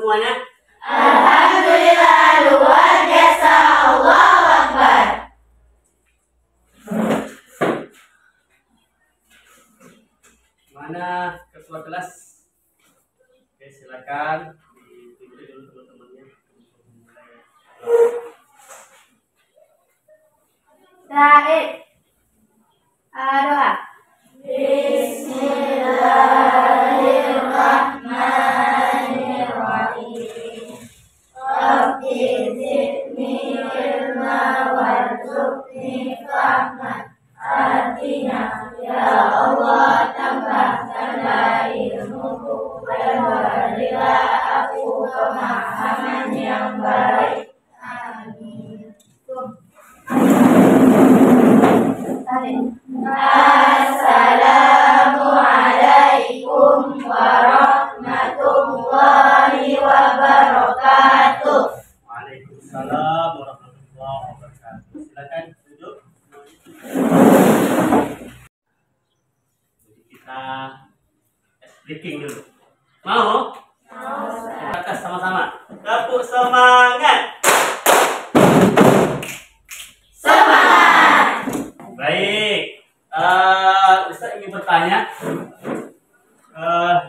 semuanya? Alhamdulillah, luar biasa. Allahu Akbar. Mana ketua kelas? Oke, silakan ditunjuk dulu teman-temannya. Said. Doa. Bismillahirrahmanirrahim. Rabbi zidni ilma warzuqni fahman. Artina ya Allah, tambahkanlah ilmuku dan berilah aku pemahaman yang baik. Amin. Assalamualaikum warahmatullahi wabarakatuh. Waalaikumsalam warahmatullahi wabarakatuh. Silakan duduk. Jadi kita speaking dulu. Mau? Kita sama-sama. Tepuk semangat. Semangat. Baik. Ustaz ingin bertanya.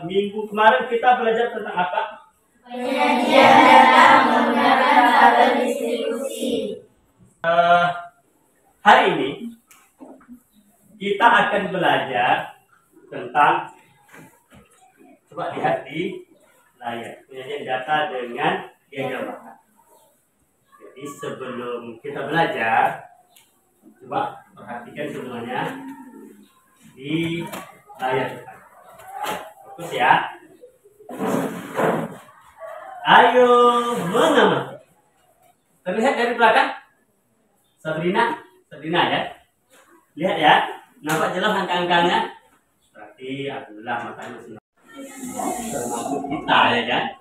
Minggu kemarin kita belajar tentang apa? Penyajian data menggunakan tabel distribusi. Hari ini kita akan belajar tentang, coba lihat di layar, penyajian data dengan diagram bata. Jadi sebelum kita belajar, coba perhatikan semuanya di layar depan. Fokus ya. Ayo mengamati. Terlihat dari belakang? Sabrina ya. Lihat ya. Nampak jelas angka-angkanya? Berarti alhamdulillah makanya masih termasuk kita ya kan.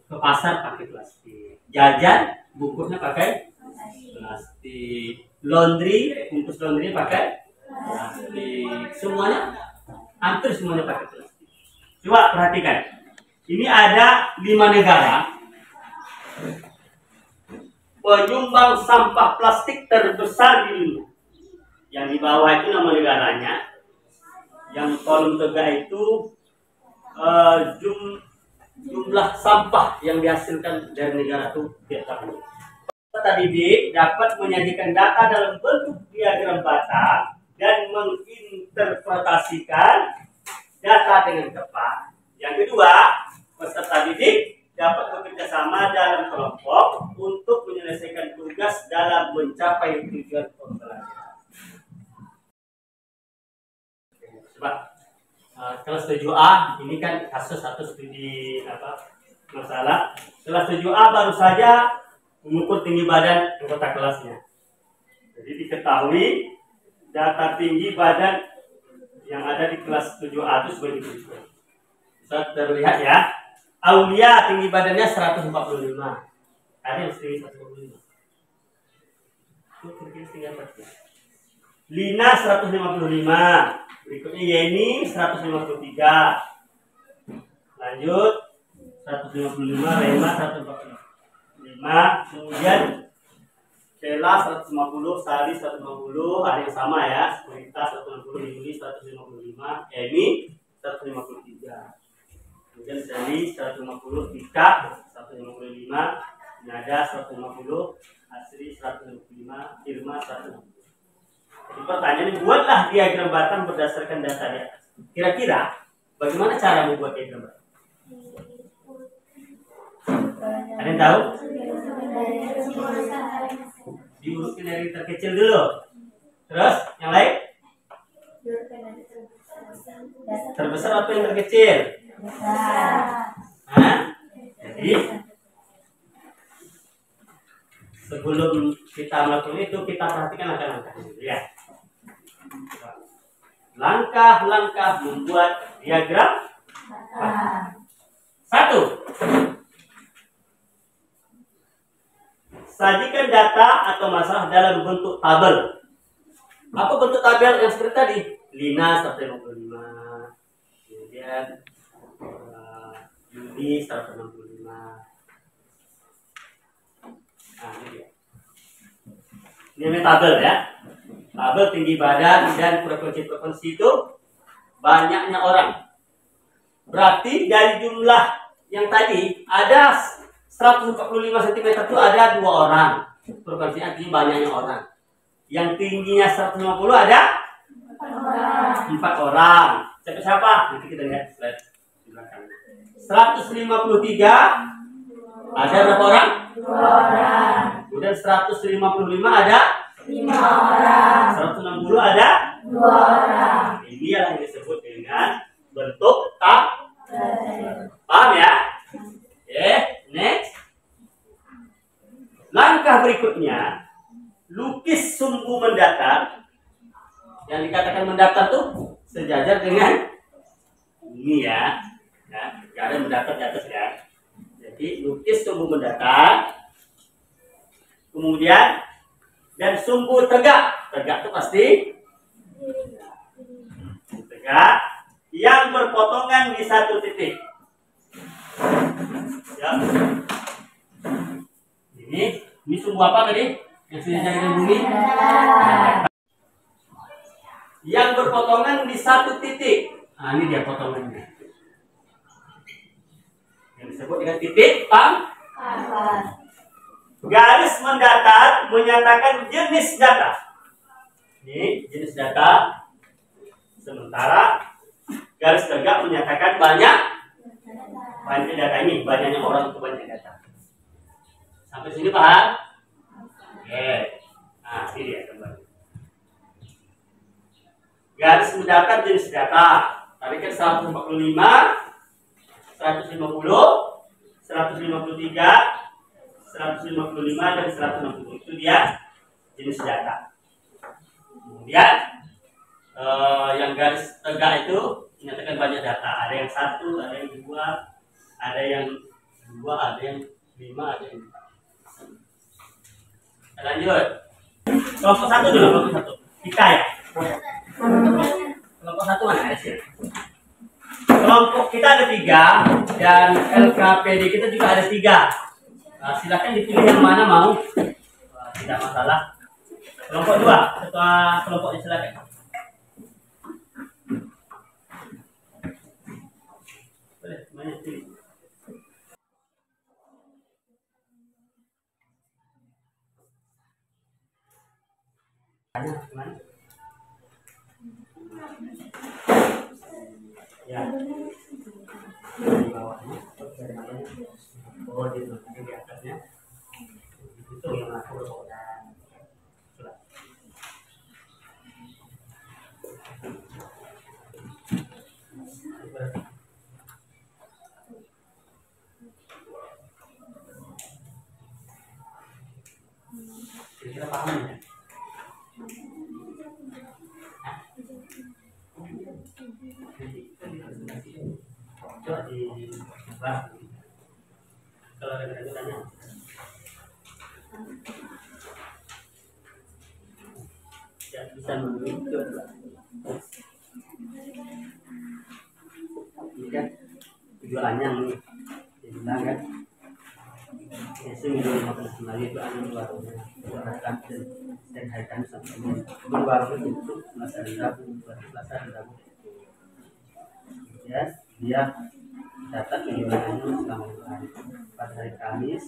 Ke pasar pakai plastik. Jajan bungkusnya pakai plastik. Laundry, bungkus laundry pakai plastik. Semuanya, hampir semuanya pakai plastik. Coba perhatikan. Ini ada 5 negara penyumbang sampah plastik terbesar di dunia. Yang di bawah itu nama negaranya. Yang kolom tengah itu jumlah sampah yang dihasilkan dari negara itu tiap tahun. Tadi dapat menyajikan data dalam bentuk diagram bata dan menginterpretasikan data dengan tepat. Yang kedua, peserta didik dapat bekerjasama dalam kelompok untuk menyelesaikan tugas dalam mencapai tujuan pembelajaran. Coba kelas 7A ini kan kasus satu studi masalah. Kelas 7A baru saja mengukur tinggi badan anggota kelasnya. Jadi diketahui data tinggi badan yang ada di kelas 7A itu sebagai berikut. Bisa terlihat ya. Aulia tinggi badannya 145. Ada yang tinggi 145. Lina 155. Berikutnya Yeni 153. Lanjut 155, Rema 145. Kemudian Stella 150, Sari 150, ada yang sama ya. Rita 150, Yuli 155, Emi 153. Kemudian Sally 150, Tika 155, Nada 150, Asri 155, Irma 150. Jadi pertanyaannya, buatlah diagram batang berdasarkan data di atas. Kira-kira bagaimana cara membuat diagram batang? Ada yang tahu? Diurutkan dari terkecil dulu. Terus yang lain? Terbesar atau yang terkecil? Jadi sebelum kita melakukan itu, kita perhatikan langkah-langkah dulu ya. Langkah-langkah membuat diagram. 1. Sajikan data atau masalah dalam bentuk tabel. Apa bentuk tabel yang seperti tadi? Lina 155, kemudian Yudi 165, Nah, ini dia. Ini tabel ya. Tabel tinggi badan dan provinsi itu banyaknya orang. Berarti dari jumlah yang tadi ada 145 cm itu ada 2 orang. Provinsi artinya banyaknya orang. Yang tingginya 150 ada 4 orang. Siapa? Nanti kita lihat slide di belakang. 153 ada berapa orang? 2 orang. Kemudian 155 ada 5 orang. 160 ada 2 orang. Ini yang disebut dengan bentuk tabel. Paham ya? Oke, next. Langkah berikutnya, lukis sumbu mendatar. Yang dikatakan mendatar tuh sejajar dengan ini ya. Nah, gak ada mendatar di atas ya. Jadi lukis sumbu mendatar. Kemudian dan sumbu tegak. Tegak itu pasti tegak yang berpotongan di satu titik. Ya. Ini sumbu apa tadi? Yang sejajar dengan bumi? Yang berpotongan di satu titik. Nah, ini dia potongannya. Yang disebut dengan titik pangkal. Garis mendatar menyatakan jenis data. Ini jenis data. Sementara garis tegak menyatakan banyak data ini, banyaknya orang itu banyak data. Sampai sini paham? Oke. Nah, ini dia kembali. Garis mendatar jenis data. Tadi kan 145, 150, 153, 155 dan 160 itu dia jenis data. Kemudian yang garis tegak itu menyatakan banyak data. Ada yang 1, ada yang 2, ada yang 2, ada yang 5, ada yang 4. Lanjut. Kelompok 1 dulu, kelompok 1. Kita ya. Kelompok 1 mana ada sih? Kelompok kita ada 3 dan LKPD kita juga ada 3. Nah, silakan dipilih yang mana mau. Tidak masalah. Kelompok 2, ketua kelompoknya silakan. Boleh, semuanya pilih. Mana? Ya. Di bawahnya, oh di atasnya. Itu yang aku dan kira-kira paham ya? Coba di kalau ada tanya ya bisa menunjuk ini kan tujuannya nih dibilang kan biasanya minum makan kembali itu angin barunya buatkan dan haikan sampai baru itu masa Rabu ya dia datang tujuannya selama hari pada hari Kamis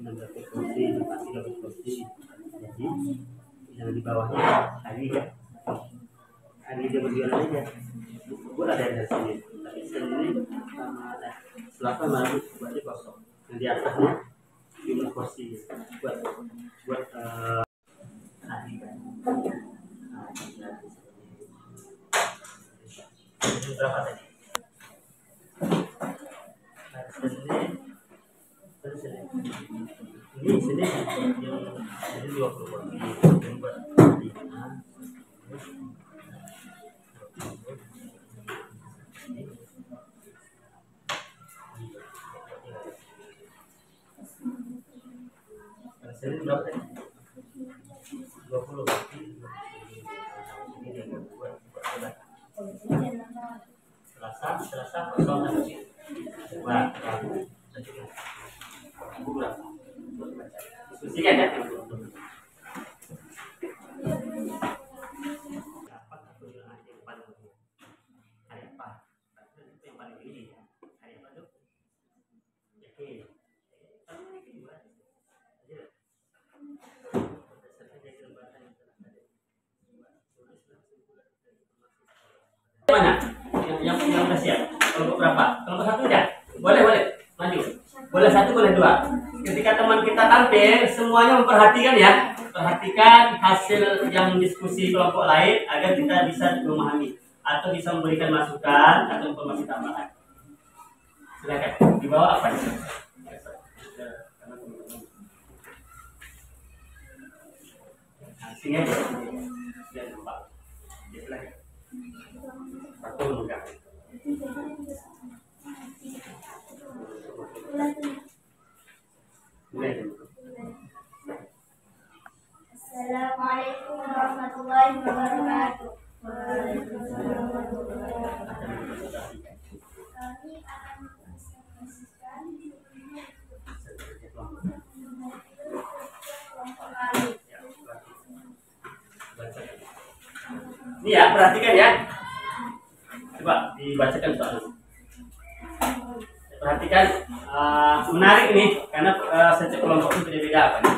16 kursi pasti dapat kursi jadi yang di bawahnya hari ya hari dia berjualan aja buat ada dari sini tapi sini sama ada Selasa malam berarti kosong yang di atasnya jumlah kursi buat hari kan berapa tadi ini sini yang 20 kursi yang buat sini berapa tadi? 20 ini dia buat Selasa kosong buat Sini ada. Mana? Yang udah siap. Kelompok berapa? Kelompok satu ya? Boleh. Maju. Boleh satu, boleh dua. Ketika teman kita tampil, semuanya memperhatikan ya. Perhatikan hasil yang diskusi kelompok lain agar kita bisa memahami atau bisa memberikan masukan atau informasi tambahan. Silakan. Di bawah apa? Sini aja. Biar nampak. Silakan. Satu enggak. Assalamualaikum warahmatullahi wabarakatuh. Kami akan menginformasikan kelompok kami. Ini ya, perhatikan ya. Coba dibacakan soalnya. Perhatikan, menarik nih karena setiap kelompok itu beda-beda apa nih?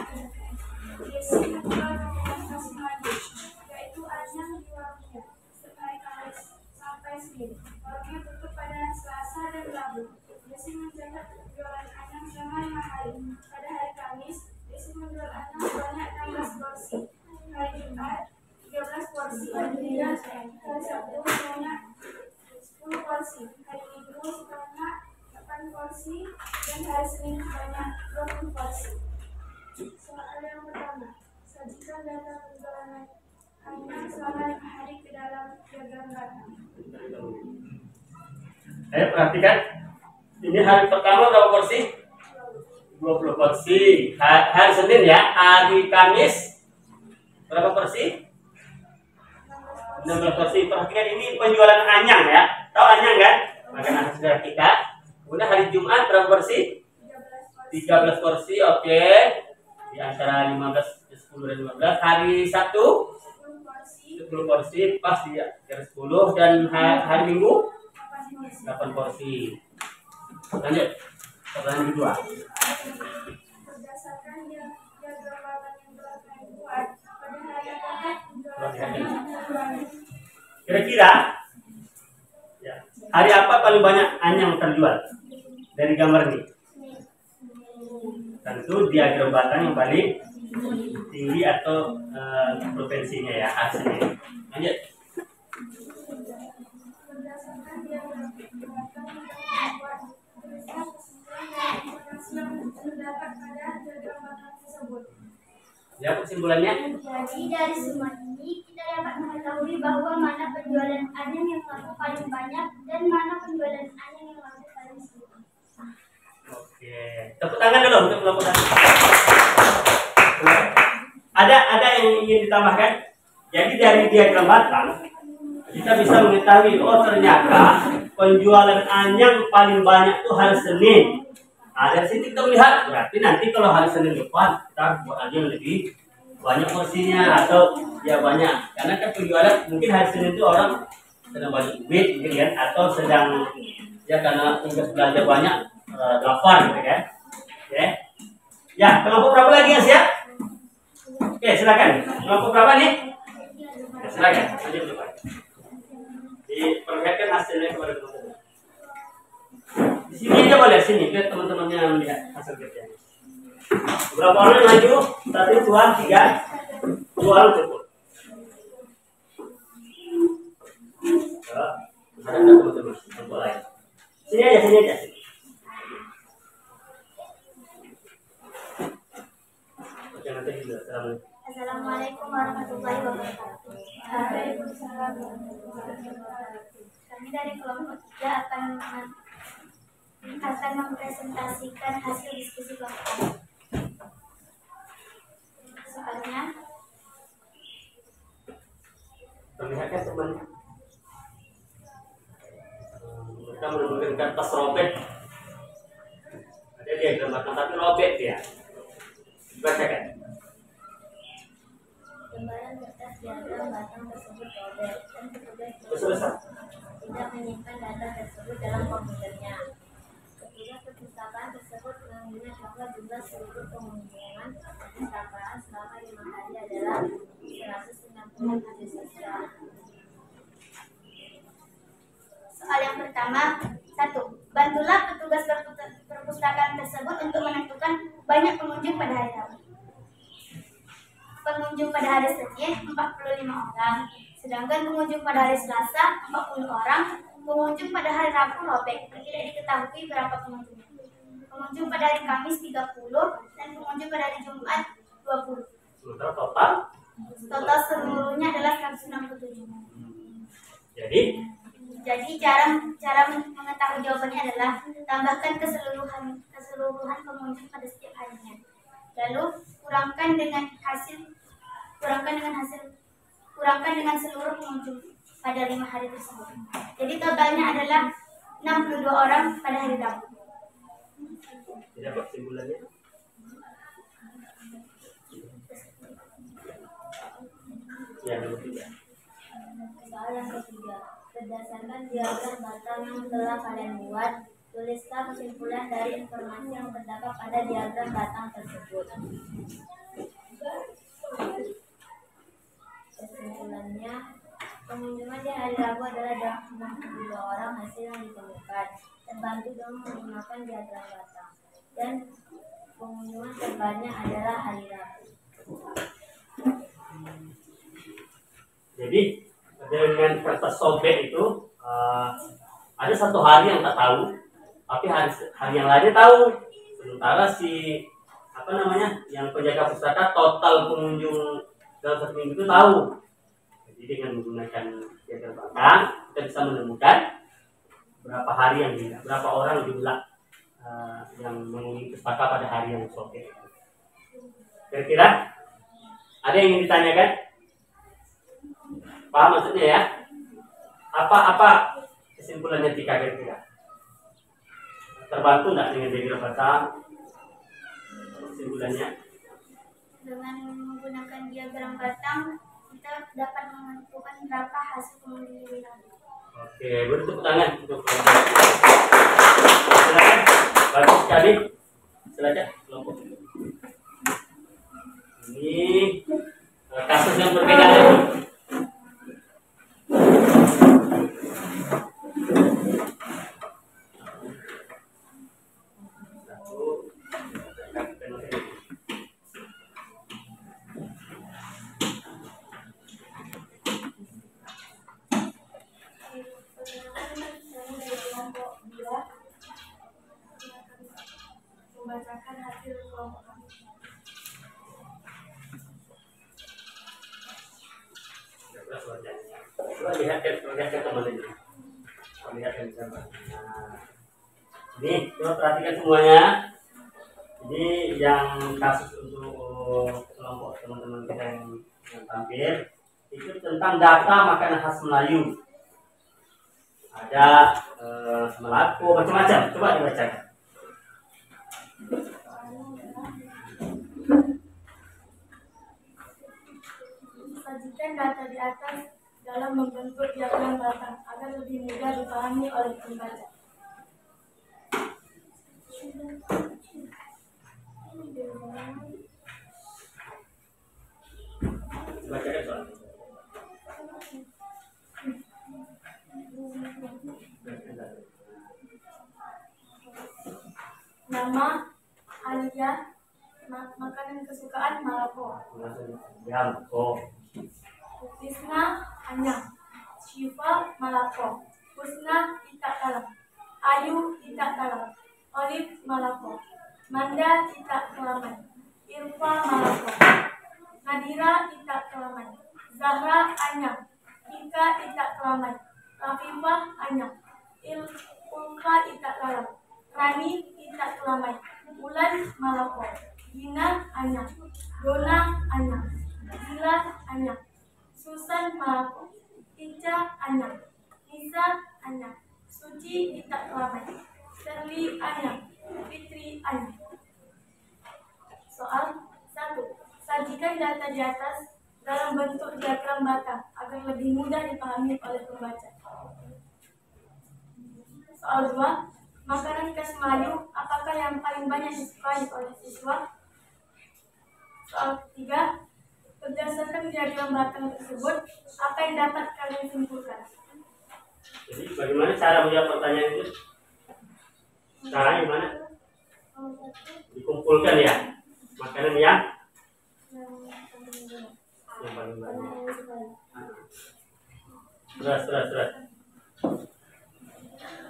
Yaitu ajang di warungnya setiap Kamis sampai Senin. Warungnya tutup pada Selasa dan Rabu. Desi menjaga penjualan ayam selama 5 hari. Pada hari Kamis, Desi menjual ayam sebanyak 16 porsi. Hari Jumat 13 porsi. Hari Sabtu sebanyak 10 porsi. Hari Minggu sebanyak 8 porsi dan hari Senin sebanyak 20 porsi. Soal yang pertama, sajikan data penjualan ayam selama 5 hari ke dalam diagram batang. Ayo perhatikan. Ini hari pertama berapa porsi? 20 porsi. Hari Senin ya. Hari Kamis berapa porsi? 16 porsi. Perhatikan ini penjualan anyang ya. Tahu anyang kan? Makanan saudara kita. Kemudian hari Jumat berapa porsi? 13 porsi. Oke. Di antara 15, 10 dan 15. Hari Sabtu 10 porsi pas di antara 10 dan hari Minggu 8 porsi. Lanjut. Pertanyaan kedua. Berdasarkan diagram batang yang telah kami buat, pada hari Ahad Kira-kira ya, hari apa paling banyak anyam terjual dari gambar ini? Tentu diagram batang yang paling tinggi atau provinsinya ya hasilnya. Lanjut. berdasarkan diagram batang yang kami buat, tuliskan kesimpulan dan informasi yang terdapat pada diagram batang tersebut. Ya, kesimpulannya? Jadi dari semua ini kita dapat mengetahui bahwa mana penjualan ayam yang laku paling banyak dan mana penjualan ayam yang laku paling sedikit. Oke, tepuk tangan dulu untuk kelompok tadi. Ada yang ingin ditambahkan? Jadi dari diagram batang kita bisa mengetahui ternyata penjualan anyam paling banyak itu hari Senin. Nah, dari sini kita melihat berarti nanti kalau hari Senin depan kita buat aja lebih banyak porsinya atau ya banyak karena kan penjualan mungkin hari Senin itu orang sedang banyak duit gitu kan atau sedang ya karena tugas belajar banyak lapar gitu kan. Oke. Ya, kelompok berapa lagi yang siap? Oke, silakan. Kelompok berapa nih? Ya, silakan. Lanjut dulu, Pak. Diperlihatkan hasilnya kepada teman-teman. Di sini aja boleh sini biar teman-temannya melihat hasil kerjanya. Berapa orang yang maju? 1, 2, 3. 2 orang cukup. Ada nggak teman-teman? Kelompok lain. Sini aja. Oke, nanti juga. Assalamualaikum warahmatullahi wabarakatuh. Waalaikumsalam warahmatullahi wabarakatuh. Kami dari kelompok 3 akan mempresentasikan hasil diskusi kelompok. Soalnya Perlihatkan teman. Mereka menggunakan tas robek. Ada dia gambarkan tapi robek dia. Bacakan. Lembaran kertas diagram batang tersebut robek dan petugas Selesai. tidak menyimpan data tersebut dalam komputernya. Petugas perpustakaan tersebut mengingat bahwa jumlah seluruh pengunjungan perpustakaan selama 5 hari adalah 190 mahasiswa. Soal yang pertama, 1. Bantulah petugas perpustakaan tersebut untuk menentukan banyak pengunjung pada hari Rabu. Pengunjung pada hari Senin 45 orang, sedangkan pengunjung pada hari Selasa 40 orang. Pengunjung pada hari Rabu robek, tidak diketahui berapa pengunjung. Pengunjung pada hari Kamis 30 dan pengunjung pada hari Jumat 20. Total seluruhnya adalah 167. Jadi cara mengetahui jawabannya adalah tambahkan keseluruhan pengunjung pada setiap harinya. Lalu kurangkan dengan seluruh pengunjung pada 5 hari tersebut. Jadi totalnya adalah 62 orang pada hari Rabu. Tidak kesimpulannya. Yang ketiga. Soal yang ketiga, berdasarkan diagram batang yang telah kalian buat, tulislah kesimpulan dari informasi yang terdapat pada diagram batang tersebut. Kesimpulannya, pengunjungan di hari Rabu adalah 62 orang hasil yang ditemukan, terbantu dengan menggunakan diagram batang, dan pengunjungan terbanyak adalah hari Rabu. Jadi dengan kertas sobek itu ada satu hari yang tak tahu, tapi hari yang lainnya tahu. Sementara yang penjaga pustaka total pengunjung dalam satu minggu itu tahu. Jadi dengan menggunakan diagram batang kita bisa menemukan berapa orang jumlah yang mengunjungi pustaka pada hari yang sobek. Kira-kira ada yang ingin ditanyakan? Paham maksudnya ya? Apa kesimpulannya Tika kira-kira? Terbantu nggak dengan diagram batang? Kesimpulannya? Dengan menggunakan diagram batang, kita dapat menentukan berapa hasil pengunjung di Rabu. Oke, beri tepuk tangan untuk kelompok. Silakan, bagus sekali. Silakan kelompok. Ini kasus yang berbeda lagi. Membacakan hasil kelompok kami. Coba lihatkan teman ini. Lihatkan sama. Nah, ini coba perhatikan semuanya. Ini yang kasus untuk kelompok teman-teman kita yang tampil itu tentang data makanan khas Melayu. Ada melako macam-macam. Coba dibacakan. Sajikan data di atas dalam membentuk diagram batang agar lebih mudah dipahami oleh pembaca. Bacakan soal. Nama Alia, makanan kesukaan Malako. Tisna Anyang, Syifa Malako, Husna Itak Talam, Ayu Itak Talam, Olive Malako, Manda Itak Kelaman, Irfa Malako, Nadira Itak Kelaman, Zahra Anyang, Ika Itak Kelaman, Rafifah Anyang, Ulfa Itak Talam, Rani Itak Kelaman, Ulan Malako, Gina Anyang, Dona Anyang, Gila Anyang, Susan Malako, Ica Anyang, Nisa Anyang, Suci Itak Kelaman, Serli Anyang, Fitri Anyang. Soal 1. 1. Sajikan data di atas dalam bentuk diagram batang agar lebih mudah dipahami oleh pembaca. Soal 2. Makanan khas Melayu apakah yang paling banyak disukai oleh siswa? Soal 3. Berdasarkan diagram batang tersebut, apa yang dapat kalian simpulkan? Jadi bagaimana cara menjawab pertanyaan itu? Caranya gimana? Dikumpulkan ya. Makanan yang paling banyak. Terus.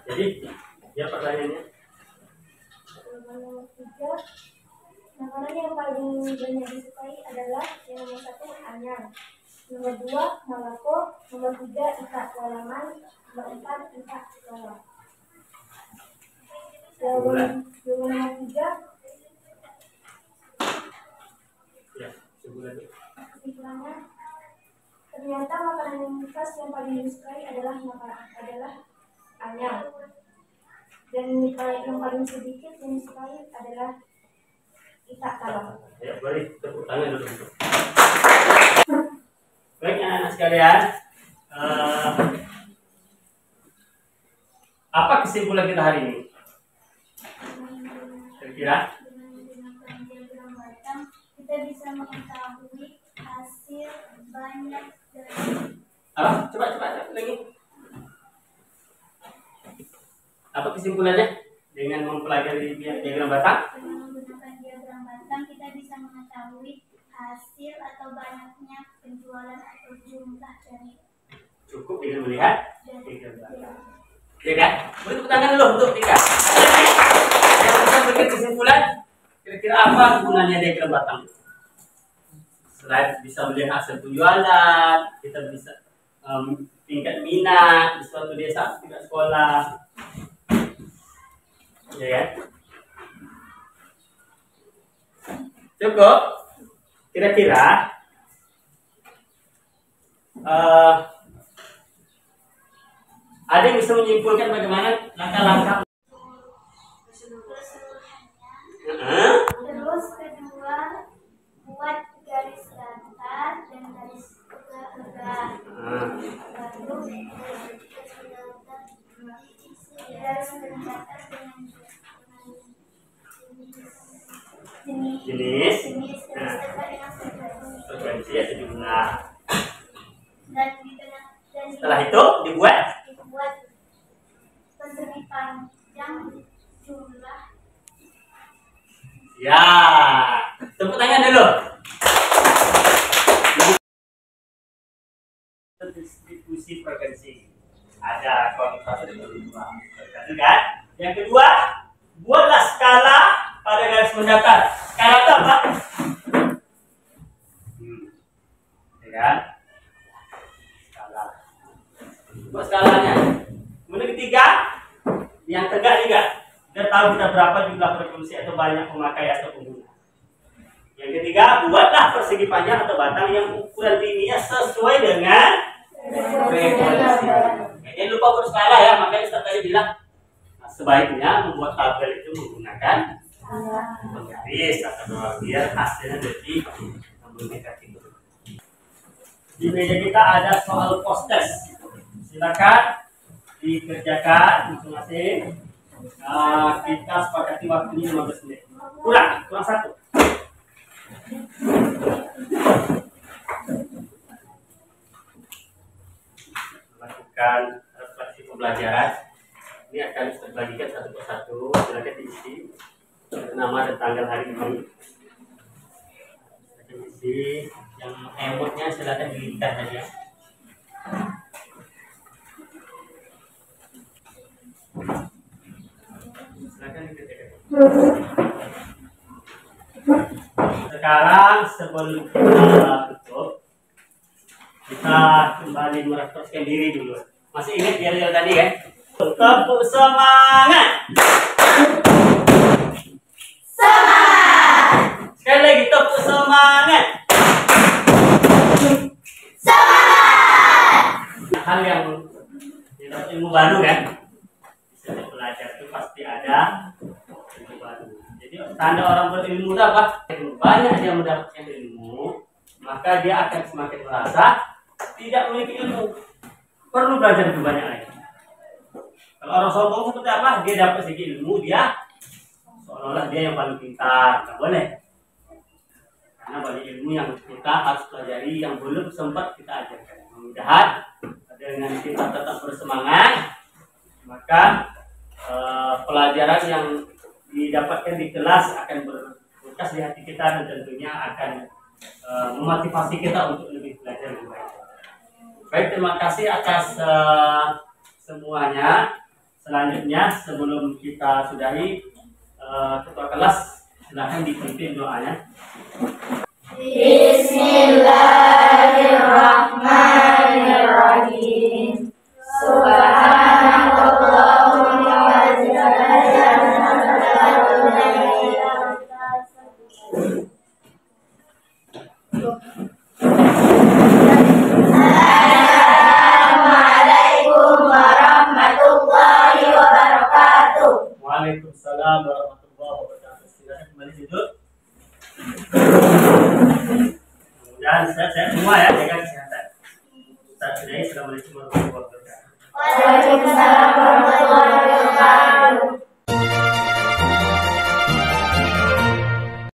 Jadi, ya pertanyaannya. Nomor 3, makanan yang paling banyak disukai adalah yang nomor 1 anyam, nomor 2 malako, nomor 3 ikat walaman, nomor 4 ikat walam. Jawaban nomor 3. Ya, sebulan. Kesimpulannya, ternyata makanan yang khas yang paling disukai adalah anyam. Dan yang paling sedikit yang disukai adalah ikat kalong. Ya, boleh tepuk tangan dulu. Baik anak-anak sekalian, apa kesimpulan kita hari ini? Kira-kira? Dengan menggunakan diagram batang, kita bisa mengetahui hasil banyak dari Coba lagi. Apa kesimpulannya dengan mempelajari diagram batang? Dengan menggunakan diagram batang, kita bisa mengetahui hasil atau banyaknya penjualan atau jumlah dari Cukup dengan melihat diagram batang. Ya kan? Boleh tepuk tangan dulu untuk Tika. Yang kita berikan kesimpulan, kira-kira apa gunanya diagram batang? Selain bisa melihat hasil penjualan, kita bisa tingkat minat di suatu desa, tingkat sekolah. Ya kan? Cukup. Kira-kira ada yang bisa menyimpulkan bagaimana langkah-langkah? Terus kedua, buat garis datar dan garis tegak. Lalu garis mendatar dengan Jenis. garis tegak dengan Frekuensi atau jumlah. dan di tengah dan Setelah itu dibuat. persegi panjang jumlah. Ya, tepuk tangan dulu. Distribusi frekuensi. Ada kualitas dan kedua. Kan? Yang kedua, buatlah skala pada garis mendatar. Skala itu apa? Ya kan? Skala. Buat skalanya. Kemudian ketiga, yang tegak juga. Kita tahu kita berapa jumlah frekuensi atau banyak pemakai atau pengguna. Yang ketiga, buatlah persegi panjang atau batang yang ukuran tingginya sesuai dengan frekuensi. Jangan lupa berskala ya, makanya Ustaz tadi bilang sebaiknya membuat tabel itu menggunakan penggaris atau biar hasilnya lebih mendekati. Di meja kita ada soal post test. Silakan dikerjakan masing-masing. Kita sepakati waktunya 15 menit. Kurang 1. Lakukan refleksi pembelajaran. Ini akan terbagikan satu persatu. Silakan diisi nama dan tanggal hari ini. Silakan diisi. Yang emotnya silakan dilihat saja. Silakan dikerjakan. Sekarang sebelum kita tutup, kita kembali merefleksikan diri dulu. Masih ingat yel-yel tadi kan? Tepuk semangat. Semangat. Sekali lagi tepuk semangat. Semangat. Hal yang ilmu baru kan? Setiap belajar itu pasti ada ilmu baru. Jadi tanda orang berilmu apa? Banyak dia mendapatkan ilmu, maka dia akan semakin merasa tidak memiliki ilmu, perlu belajar lebih banyak lagi. Kalau orang sombong seperti apa? Dia dapat sedikit ilmu, dia seolah-olah dia yang paling pintar. Nggak boleh, karena banyak ilmu yang kita harus pelajari yang belum sempat kita ajarkan. Mudah-mudahan dengan kita tetap bersemangat, maka pelajaran yang didapatkan di kelas akan berbekas di hati kita dan tentunya akan memotivasi kita untuk lebih belajar lebih baik. Baik, terima kasih atas semuanya. Selanjutnya sebelum kita sudahi, ketua kelas silakan dipimpin doanya. Bismillahirrahmanirrahim. Subhanallahumma wa Assalamualaikum warahmatullahi wabarakatuh. Waalaikumsalam warahmatullahi wabarakatuh. Silakan kembali duduk. Mudah-mudahan sehat semua ya, jaga kesehatan. Assalamualaikum warahmatullahi wabarakatuh. Waalaikumsalam warahmatullahi wabarakatuh.